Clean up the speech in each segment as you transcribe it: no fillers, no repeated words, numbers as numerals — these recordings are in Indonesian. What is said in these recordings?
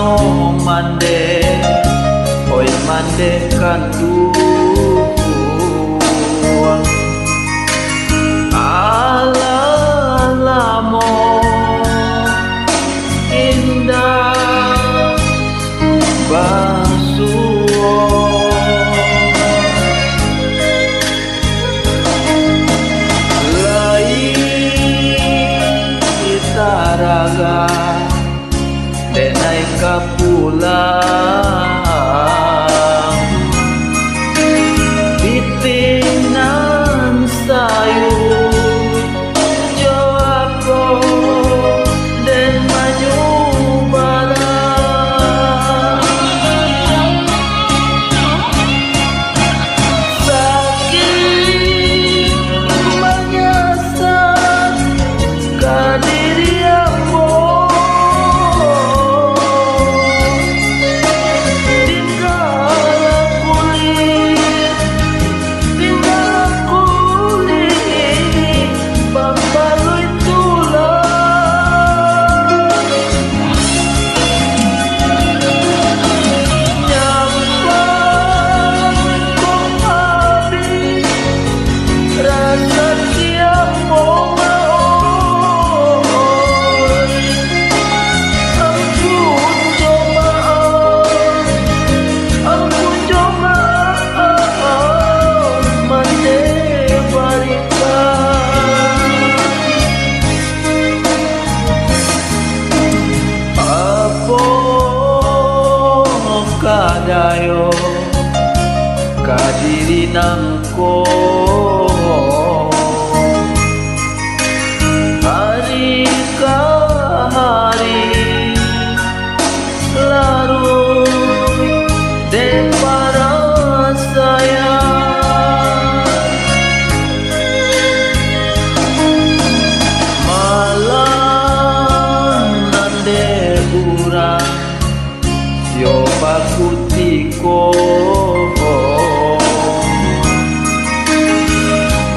no mande, oi mande kandu ala-alamo indah basuo lain itaraga denai kapulang bitinan sayu jo ako den maju barang sakit menyesal kadiri kadayo kadiri nangko hari ke hari larut dan para sayang malam nande urang yo bakutiko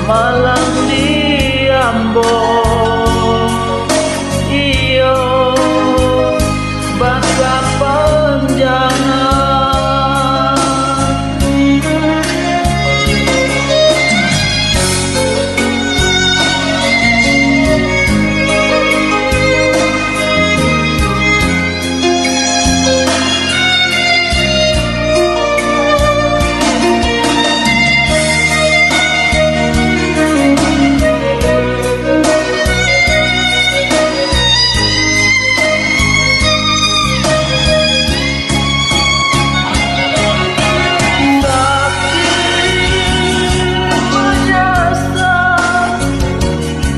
malang diambo iyo bangga panjangan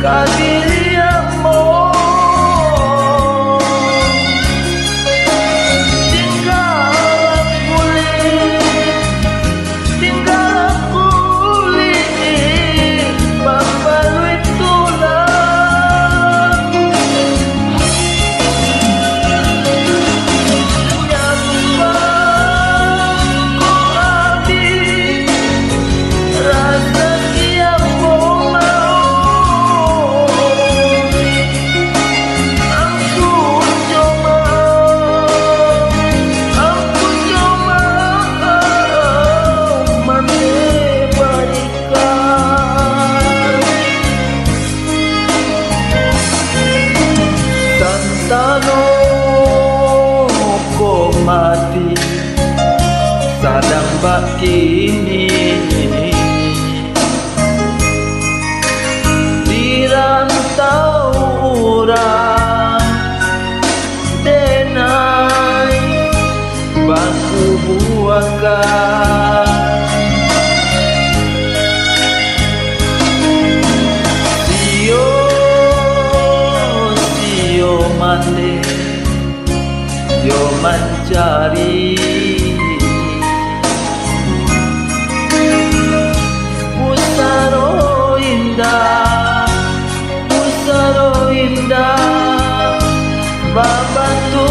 kadiri amor tinggal kulit babalui tulang nyambang ku abdi rasa tano ko mati sadang bakini dirantau urang denai baku buakan mande yo mencari pusaro indah babatu